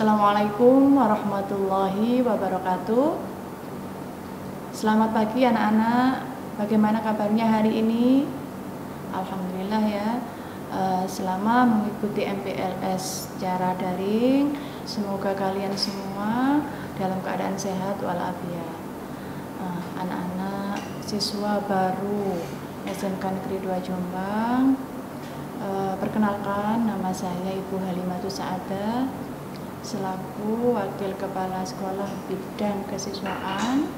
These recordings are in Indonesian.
Assalamualaikum warahmatullahi wabarakatuh. Selamat pagi anak-anak. Bagaimana kabarnya hari ini? Alhamdulillah ya. Selama mengikuti MPLS secara daring, semoga kalian semua dalam keadaan sehat walafiat. Anak-anak siswa baru SMK Negeri 2 Jombang, perkenalkan, nama saya Ibu Halimatus Saadah selaku Wakil Kepala Sekolah Bidang Kesiswaan,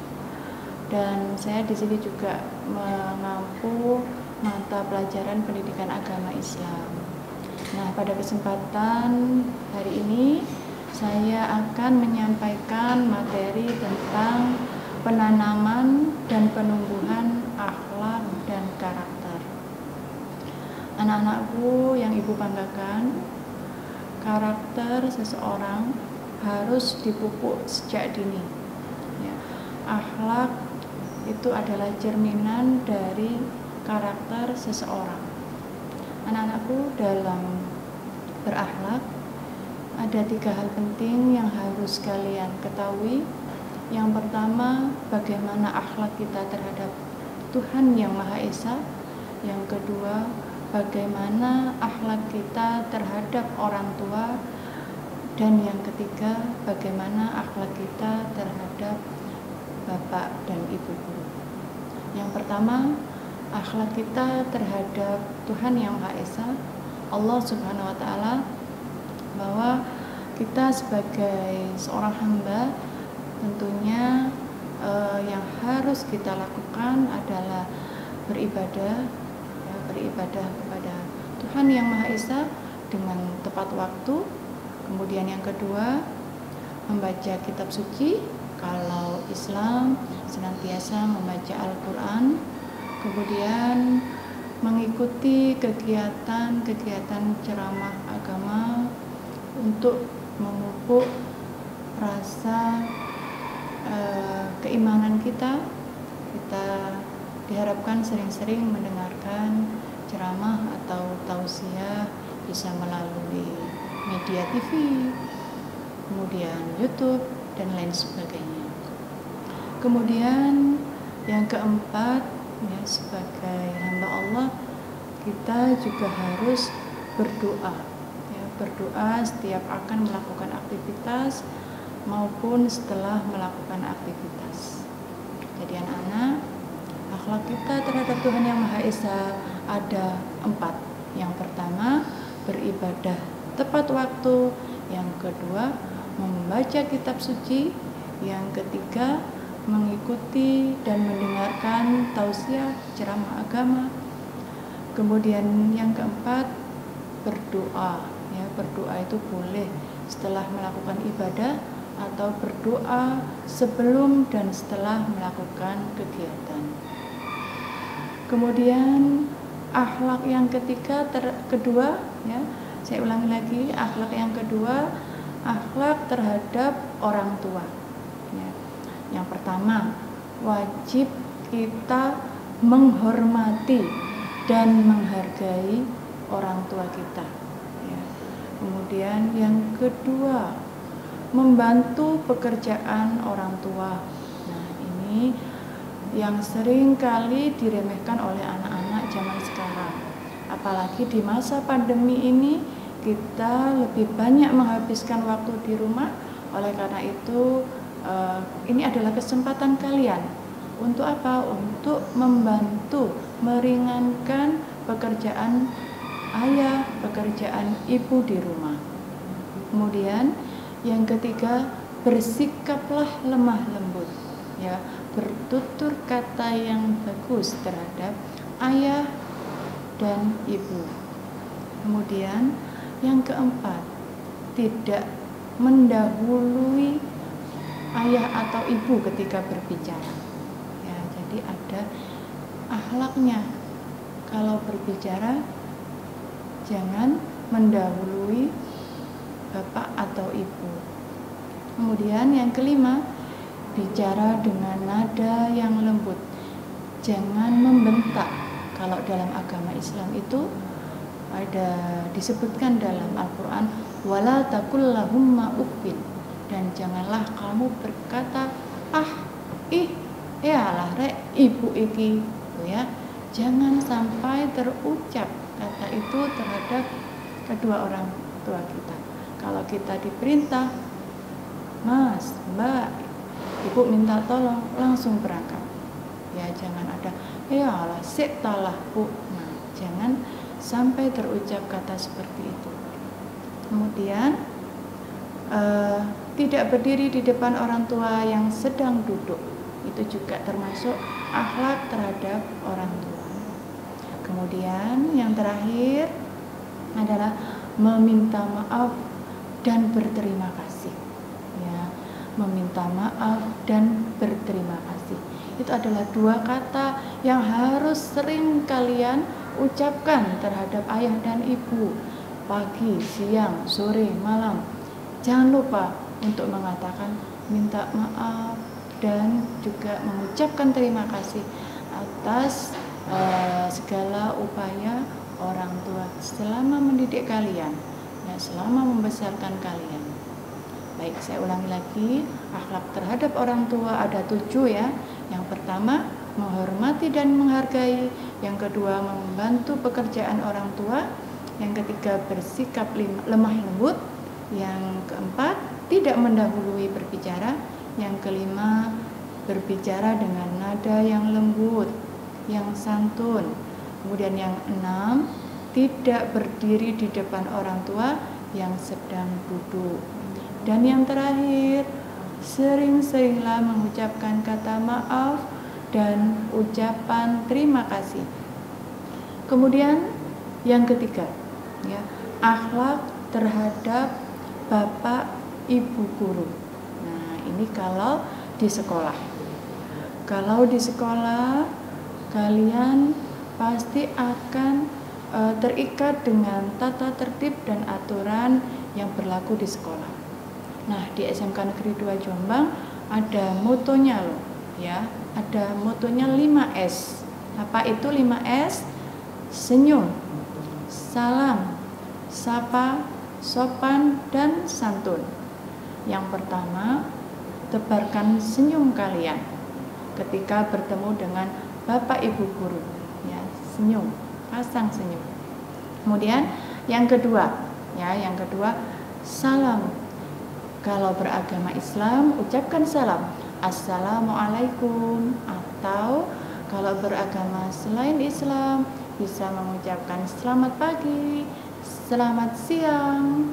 dan saya di sini juga mengampu mata pelajaran pendidikan agama Islam. Nah, pada kesempatan hari ini saya akan menyampaikan materi tentang penanaman dan penumbuhan akhlak dan karakter. Anak-anakku yang Ibu banggakan, karakter seseorang harus dipupuk sejak dini. Ya, akhlak itu adalah cerminan dari karakter seseorang. Anak-anakku, dalam berakhlak ada 3 hal penting yang harus kalian ketahui. Yang pertama, bagaimana akhlak kita terhadap Tuhan Yang Maha Esa. Yang kedua, bagaimana akhlak kita terhadap orang tua. Dan yang ketiga, bagaimana akhlak kita terhadap bapak dan ibu guru. Yang pertama, akhlak kita terhadap Tuhan Yang Maha Esa, Allah Subhanahu wa Ta'ala, bahwa kita sebagai seorang hamba tentunya yang harus kita lakukan adalah beribadah kepada Tuhan Yang Maha Esa dengan tepat waktu. Kemudian yang kedua, membaca kitab suci. Kalau Islam senantiasa membaca Al-Quran. Kemudian mengikuti kegiatan ceramah agama untuk memupuk rasa keimanan kita. Kita diharapkan sering-sering mendengarkan ceramah atau tausiah, bisa melalui media TV, kemudian YouTube, dan lain sebagainya. Kemudian yang keempat, ya, sebagai hamba Allah, kita juga harus berdoa. Ya, berdoa setiap akan melakukan aktivitas maupun setelah melakukan aktivitas. Jadi anak-anak, akhlak kita terhadap Tuhan Yang Maha Esa ada 4. Yang pertama, beribadah tepat waktu. Yang kedua, membaca kitab suci. Yang ketiga, mengikuti dan mendengarkan tausiah ceramah agama. Kemudian yang keempat, berdoa. Ya, berdoa itu boleh setelah melakukan ibadah atau berdoa sebelum dan setelah melakukan kegiatan. Kemudian akhlak yang kedua, ya, saya ulangi lagi, akhlak yang kedua, akhlak terhadap orang tua. Ya. Yang pertama, wajib kita menghormati dan menghargai orang tua kita. Ya. Kemudian yang kedua, membantu pekerjaan orang tua. Nah, ini yang sering kali diremehkan oleh anak-anak zaman sekarang. Apalagi di masa pandemi ini, kita lebih banyak menghabiskan waktu di rumah. Oleh karena itu, ini adalah kesempatan kalian untuk apa? Untuk membantu meringankan pekerjaan ayah, pekerjaan ibu di rumah. Kemudian yang ketiga, bersikaplah lemah lembut, ya, bertutur kata yang bagus terhadap ayah dan ibu. Kemudian yang keempat, tidak mendahului ayah atau ibu ketika berbicara. Ya, jadi ada akhlaknya. Kalau berbicara, jangan mendahului bapak atau ibu. Kemudian yang kelima, bicara dengan nada yang lembut. Jangan membentak. Kalau dalam agama Islam itu ada disebutkan dalam Al-Quran, Wala taqul lahumma uffin, dan janganlah kamu berkata lah rek ibu iki, ya. Jangan sampai terucap kata itu terhadap kedua orang tua kita. Kalau kita diperintah, Mas, Mbak, ibu minta tolong, langsung berangkat. Ya, jangan ada lah sik talah Bu. Nah, jangan sampai terucap kata seperti itu. Kemudian tidak berdiri di depan orang tua yang sedang duduk, itu juga termasuk akhlak terhadap orang tua. Kemudian yang terakhir adalah meminta maaf dan berterima kasih. Ya, meminta maaf dan berterima kasih. Itu adalah dua kata yang harus sering kalian ucapkan terhadap ayah dan ibu. Pagi, siang, sore, malam. Jangan lupa untuk mengatakan minta maaf dan juga mengucapkan terima kasih atas segala upaya orang tua selama mendidik kalian, ya, selama membesarkan kalian. Baik, saya ulangi lagi, akhlak terhadap orang tua ada 7 ya. Yang pertama, menghormati dan menghargai. Yang kedua, membantu pekerjaan orang tua. Yang ketiga, bersikap lemah lembut. Yang keempat, tidak mendahului berbicara. Yang kelima, berbicara dengan nada yang lembut, yang santun. Kemudian yang 6, tidak berdiri di depan orang tua yang sedang duduk. Dan yang terakhir, sering-seringlah mengucapkan kata maaf dan ucapan terima kasih. Kemudian yang ketiga, ya, akhlak terhadap bapak ibu guru. Nah, ini kalau di sekolah. Kalau di sekolah kalian pasti akan terikat dengan tata tertib dan aturan yang berlaku di sekolah. Nah, di SMK Negeri 2 Jombang ada motonya loh, ya. Ada motonya 5S. Apa itu 5S? Senyum, salam, sapa, sopan, dan santun. Yang pertama, tebarkan senyum kalian ketika bertemu dengan bapak ibu guru, ya, senyum, pasang senyum. Kemudian yang kedua, salam. Kalau beragama Islam, ucapkan salam, assalamualaikum. Atau kalau beragama selain Islam, bisa mengucapkan selamat pagi, selamat siang,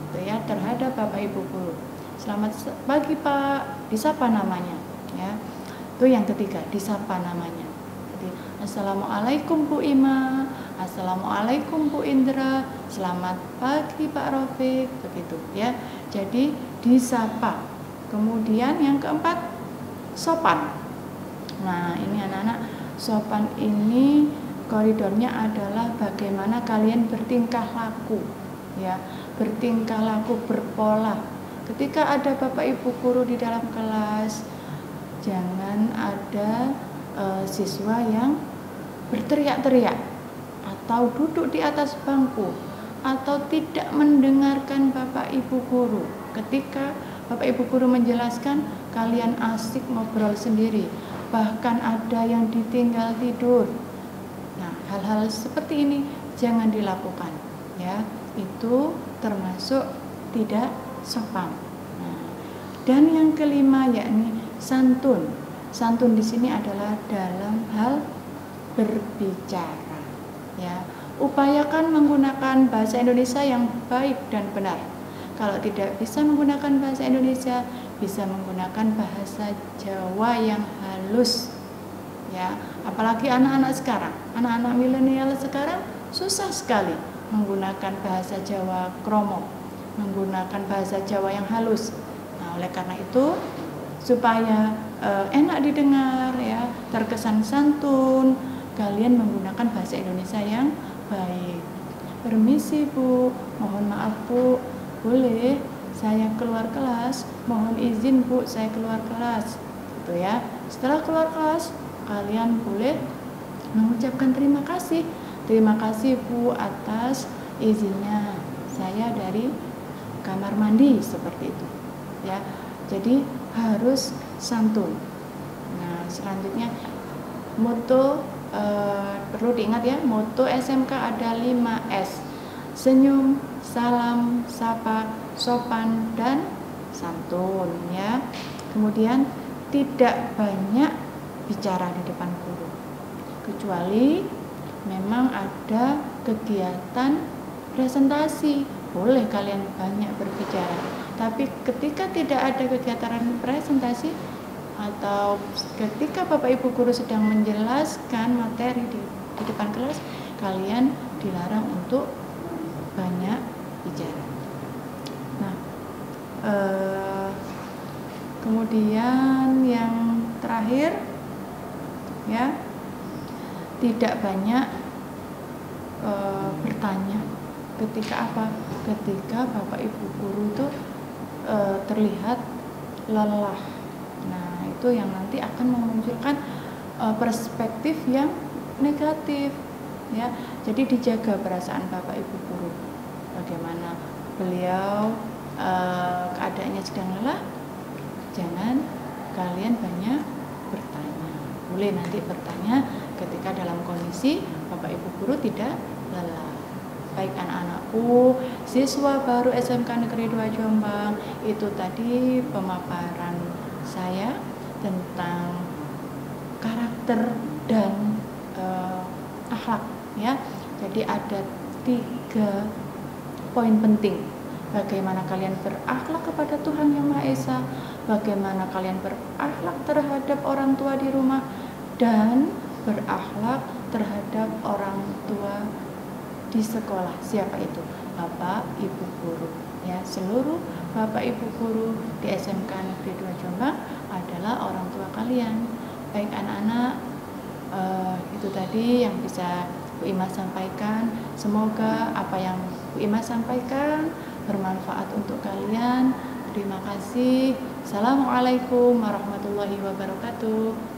itu ya, terhadap bapak ibu guru. Selamat pagi Pak, disapa namanya, ya. Itu yang ketiga, disapa namanya. Jadi, assalamualaikum Bu Ima, assalamualaikum Bu Indra, selamat pagi Pak Rafiq, begitu ya. Jadi disapa. Kemudian yang keempat, sopan. Nah, ini anak-anak, sopan ini koridornya adalah bagaimana kalian bertingkah laku, ya, bertingkah laku, berpola. Ketika ada bapak ibu guru di dalam kelas, jangan ada siswa yang berteriak-teriak atau duduk di atas bangku atau tidak mendengarkan bapak ibu guru. Ketika bapak ibu guru menjelaskan, kalian asik ngobrol sendiri, bahkan ada yang ditinggal tidur. Nah, hal-hal seperti ini jangan dilakukan, ya. Itu termasuk tidak sopan. Nah, dan yang kelima yakni santun. Santun di sini adalah dalam hal berbicara, ya. Upayakan menggunakan bahasa Indonesia yang baik dan benar. Kalau tidak bisa menggunakan bahasa Indonesia, bisa menggunakan bahasa Jawa yang halus, ya. Apalagi anak-anak sekarang, anak-anak milenial sekarang susah sekali menggunakan bahasa Jawa kromo, menggunakan bahasa Jawa yang halus. Nah, oleh karena itu, supaya enak didengar, ya, terkesan santun, kalian menggunakan bahasa Indonesia yang baik. Permisi Bu, mohon maaf Bu, boleh saya keluar kelas, mohon izin Bu, saya keluar kelas, gitu ya. Setelah keluar kelas, kalian boleh mengucapkan terima kasih Bu atas izinnya, saya dari kamar mandi seperti itu ya. Jadi harus santun. Nah, selanjutnya moto perlu diingat ya, moto SMK ada 5S: senyum, salam, sapa, sopan, dan santun ya. Kemudian tidak banyak bicara di depan guru, kecuali memang ada kegiatan presentasi, boleh kalian banyak berbicara. Tapi ketika tidak ada kegiatan presentasi atau ketika Bapak Ibu guru sedang menjelaskan materi di depan kelas, kalian dilarang untuk banyak bicara. Nah, kemudian yang terakhir ya, tidak banyak bertanya. Ketika apa? Ketika Bapak Ibu guru itu terlihat lelah. Nah, itu yang nanti akan memunculkan perspektif yang negatif ya. Jadi dijaga perasaan Bapak Ibu guru. Bagaimana beliau keadaannya sedang lelah, jangan kalian banyak bertanya. Boleh nanti bertanya ketika dalam kondisi Bapak Ibu guru tidak lelah. Baik anak-anakku, siswa baru SMK Negeri 2 Jombang, itu tadi pemaparan saya tentang karakter dan akhlak ya. Jadi ada 3 poin penting: bagaimana kalian berakhlak kepada Tuhan Yang Maha Esa, bagaimana kalian berakhlak terhadap orang tua di rumah, dan berakhlak terhadap orang tua di sekolah. Siapa itu? Bapak Ibu guru ya. Seluruh Bapak Ibu guru di SMK Negeri 2 Jombang adalah orang tua kalian. Baik anak-anak, itu tadi yang bisa Bu Ima sampaikan. Semoga apa yang Bu Ima sampaikan bermanfaat untuk kalian. Terima kasih. Assalamualaikum warahmatullahi wabarakatuh.